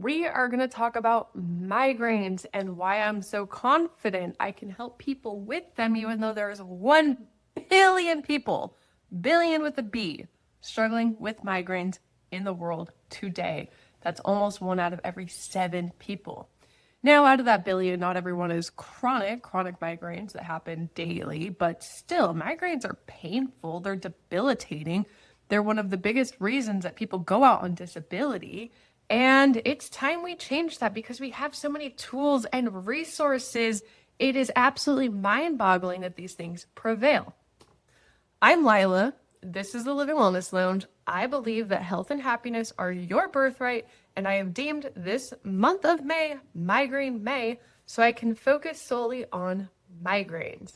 we are going to talk about migraines and why I'm so confident I can help people with them, even though there's 1 billion people, billion with a B, struggling with migraines in the world today. That's almost 1 out of every 7 people. Now, out of that billion, not everyone is chronic migraines that happen daily, but still, migraines are painful. They're debilitating. They're one of the biggest reasons that people go out on disability. And it's time we change that because we have so many tools and resources. It is absolutely mind-boggling that these things prevail. I'm Lila. This is the Living Wellness Lounge. I believe that health and happiness are your birthright, and I have deemed this month of May Migraine May so I can focus solely on migraines.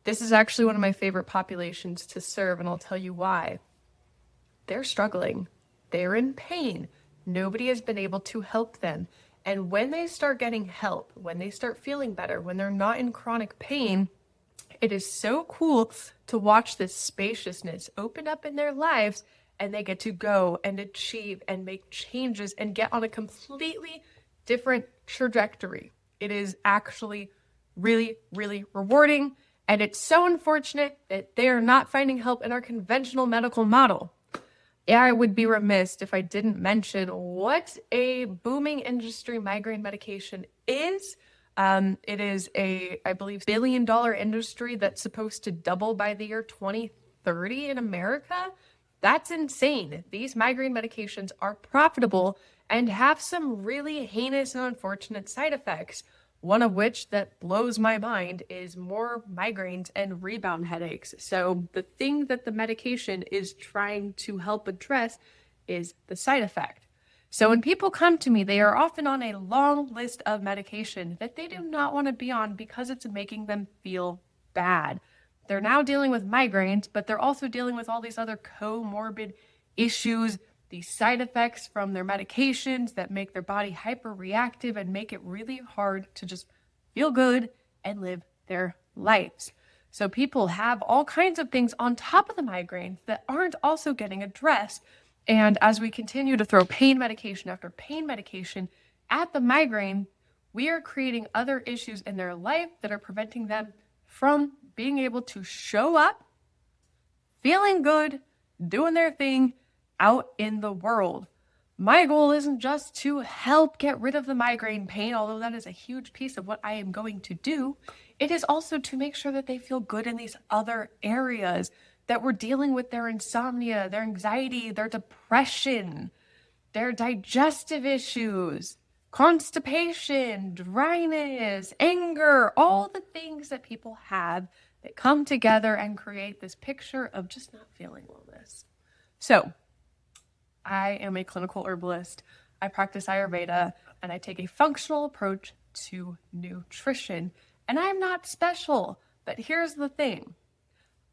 This is actually one of my favorite populations to serve, and I'll tell you why. They're struggling. They're in pain. Nobody has been able to help them. And when they start getting help, when they start feeling better, when they're not in chronic pain, it is so cool to watch this spaciousness open up in their lives, and they get to go and achieve and make changes and get on a completely different trajectory. It is actually really, really rewarding. And it's so unfortunate that they are not finding help in our conventional medical model. I would be remiss if I didn't mention what a booming industry migraine medication is. It is I believe, billion-dollar industry that's supposed to double by the year 2030 in America. That's insane. These migraine medications are profitable and have some really heinous and unfortunate side effects. One of which that blows my mind is more migraines and rebound headaches. So the thing that the medication is trying to help address is the side effect. So when people come to me, they are often on a long list of medication that they do not want to be on because it's making them feel bad. They're now dealing with migraines, but they're also dealing with all these other comorbid issues, these side effects from their medications that make their body hyper-reactive and make it really hard to just feel good and live their lives. So people have all kinds of things on top of the migraines that aren't also getting addressed. And as we continue to throw pain medication after pain medication at the migraine, we are creating other issues in their life that are preventing them from being able to show up, feeling good, doing their thing, out in the world. My goal isn't just to help get rid of the migraine pain, although that is a huge piece of what I am going to do. It is also to make sure that they feel good in these other areas, that we're dealing with their insomnia, their anxiety, their depression, their digestive issues, constipation, dryness, anger, all the things that people have that come together and create this picture of just not feeling wellness. So, I am a clinical herbalist. I practice Ayurveda, and I take a functional approach to nutrition. And I'm not special, but here's the thing.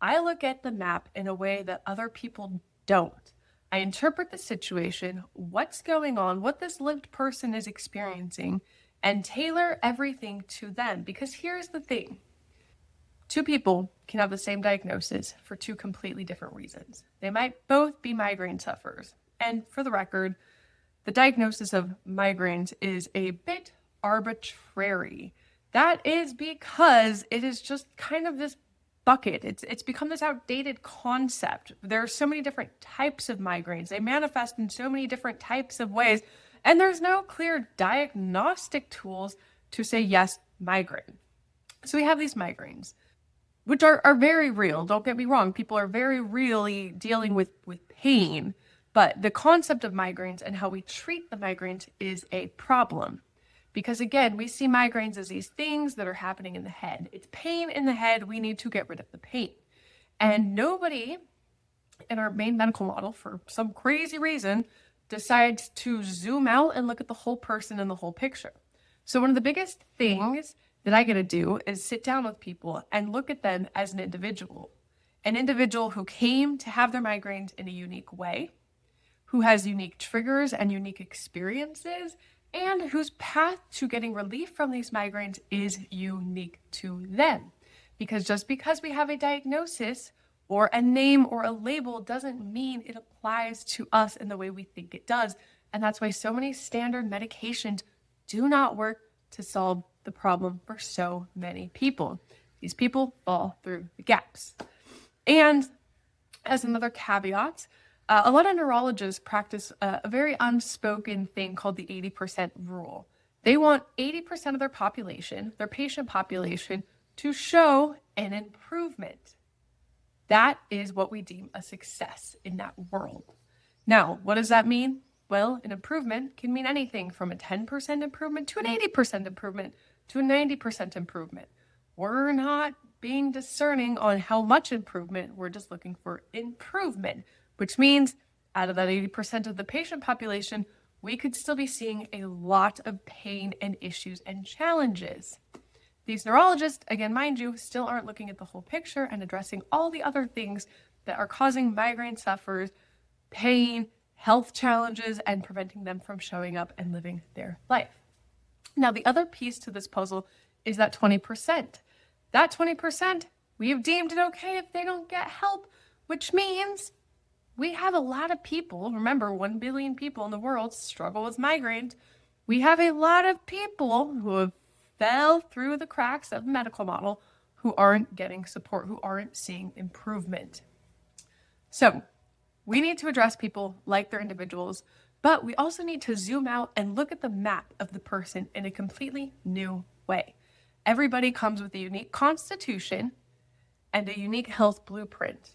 I look at the map in a way that other people don't. I interpret the situation, what's going on, what this lived person is experiencing, and tailor everything to them. Because here's the thing. 2 people can have the same diagnosis for 2 completely different reasons. They might both be migraine sufferers. And for the record, the diagnosis of migraines is a bit arbitrary. That is because it is just kind of this bucket. It's become this outdated concept. There are so many different types of migraines. They manifest in so many different types of ways. And there's no clear diagnostic tools to say, yes, migraine. So we have these migraines, which are very real. Don't get me wrong. People are very really dealing with pain. But the concept of migraines and how we treat the migraines is a problem. Because again, we see migraines as these things that are happening in the head. It's pain in the head. We need to get rid of the pain. And nobody in our main medical model, for some crazy reason, decides to zoom out and look at the whole person and the whole picture. So one of the biggest things that I get to do is sit down with people and look at them as an individual who came to have their migraines in a unique way, who has unique triggers and unique experiences, and whose path to getting relief from these migraines is unique to them. Because just because we have a diagnosis or a name or a label doesn't mean it applies to us in the way we think it does, And that's why so many standard medications do not work to solve the problem for so many people. These people fall through the gaps. And as another caveat, a lot of neurologists practice a very unspoken thing called the 80% rule. They want 80% of their population, their patient population, to show an improvement. That is what we deem a success in that world. Now, what does that mean? Well, an improvement can mean anything from a 10% improvement to an 80% improvement to a 90% improvement. We're not being discerning on how much improvement. We're just looking for improvement, which means out of that 80% of the patient population, we could still be seeing a lot of pain and issues and challenges. These neurologists, again, mind you, still aren't looking at the whole picture and addressing all the other things that are causing migraine sufferers pain, health challenges, and preventing them from showing up and living their life. Now, the other piece to this puzzle is that 20%. That 20%, we have deemed it okay if they don't get help, which means we have a lot of people, remember 1 billion people in the world struggle with migraines. We have a lot of people who have fell through the cracks of the medical model who aren't getting support, who aren't seeing improvement. So we need to address people like their individuals, but we also need to zoom out and look at the map of the person in a completely new way. Everybody comes with a unique constitution and a unique health blueprint.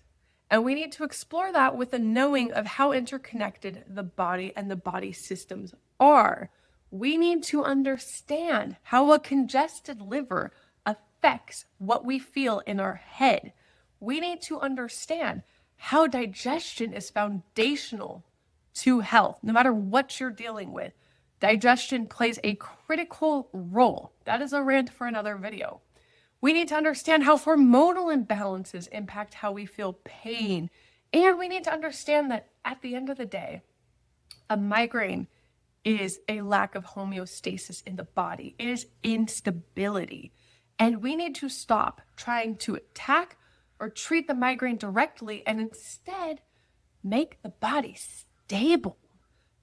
And we need to explore that with a knowing of how interconnected the body and the body systems are. We need to understand how a congested liver affects what we feel in our head. We need to understand how digestion is foundational to health, no matter what you're dealing with. Digestion plays a critical role. That is a rant for another video. We need to understand how hormonal imbalances impact how we feel pain. And we need to understand that at the end of the day, a migraine is a lack of homeostasis in the body. It is instability. And we need to stop trying to attack or treat the migraine directly and instead make the body stable.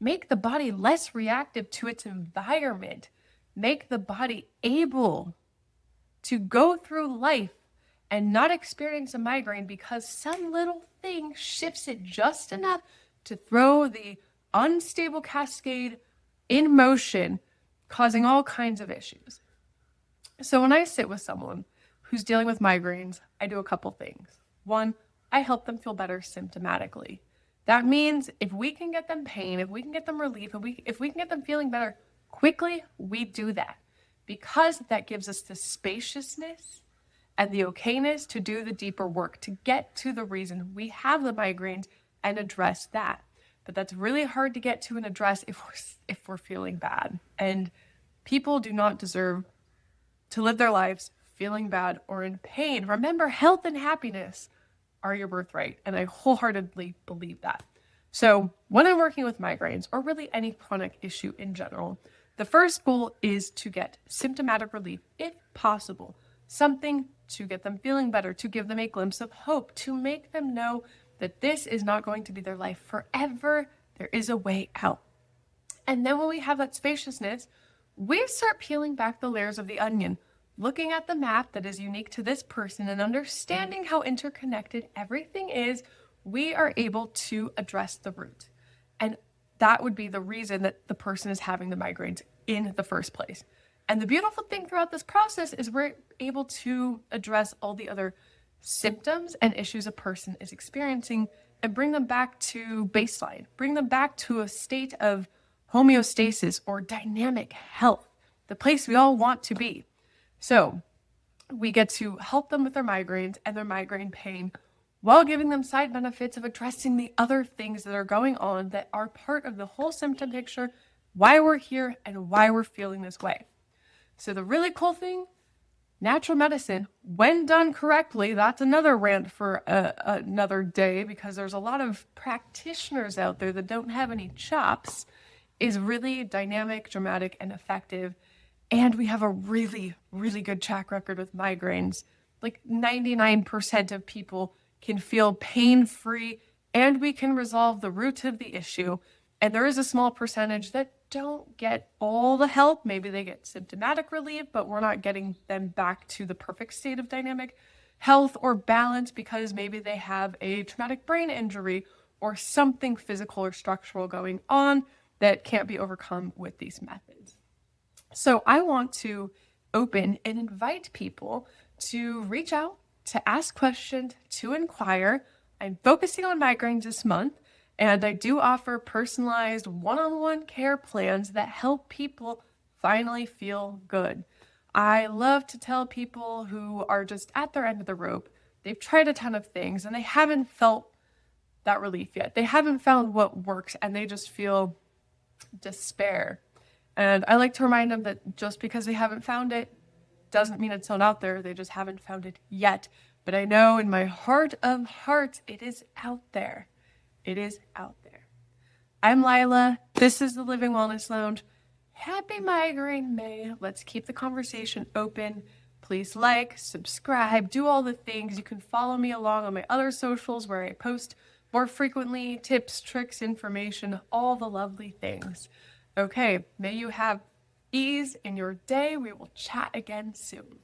Make the body less reactive to its environment. Make the body able to go through life and not experience a migraine because some little thing shifts it just enough to throw the unstable cascade in motion, causing all kinds of issues. So when I sit with someone who's dealing with migraines, I do a couple things. One, I help them feel better symptomatically. That means if we can get them pain, if we can get them relief, if we can get them feeling better quickly, we do that. Because that gives us the spaciousness and the okayness to do the deeper work, to get to the reason we have the migraines and address that. But that's really hard to get to and address if we're feeling bad. And people do not deserve to live their lives feeling bad or in pain. Remember, health and happiness are your birthright. And I wholeheartedly believe that. So when I'm working with migraines, or really any chronic issue in general, the first goal is to get symptomatic relief, if possible, something to get them feeling better, to give them a glimpse of hope, to make them know that this is not going to be their life forever. There is a way out. And then when we have that spaciousness, we start peeling back the layers of the onion, looking at the map that is unique to this person and understanding how interconnected everything is, we are able to address the root. And that would be the reason that the person is having the migraines in the first place. And the beautiful thing throughout this process is we're able to address all the other symptoms and issues a person is experiencing and bring them back to baseline, bring them back to a state of homeostasis or dynamic health, the place we all want to be. So we get to help them with their migraines and their migraine pain while giving them side benefits of addressing the other things that are going on that are part of the whole symptom picture, why we're here and why we're feeling this way. So the really cool thing, natural medicine, when done correctly, that's another rant for another day because there's a lot of practitioners out there that don't have any chops, is really dynamic, dramatic, and effective. And we have a really, really good track record with migraines. Like 99% of people can feel pain-free and we can resolve the root of the issue. And there is a small percentage that don't get all the help. Maybe they get symptomatic relief, but we're not getting them back to the perfect state of dynamic health or balance because maybe they have a traumatic brain injury or something physical or structural going on that can't be overcome with these methods. So I want to open and invite people to reach out, to ask questions, to inquire. I'm focusing on migraines this month, and I do offer personalized one-on-one care plans that help people finally feel good. I love to tell people who are just at their end of the rope, they've tried a ton of things and they haven't felt that relief yet. They haven't found what works and they just feel despair. And I like to remind them that just because they haven't found it doesn't mean it's not out there. They just haven't found it yet. But I know in my heart of hearts, it is out there. It is out there. I'm Lila. This is the Living Wellness Lounge. Happy Migraine May. Let's keep the conversation open. Please like, subscribe, do all the things. You can follow me along on my other socials where I post more frequently, tips, tricks, information, all the lovely things. Okay, may you have ease in your day. We will chat again soon.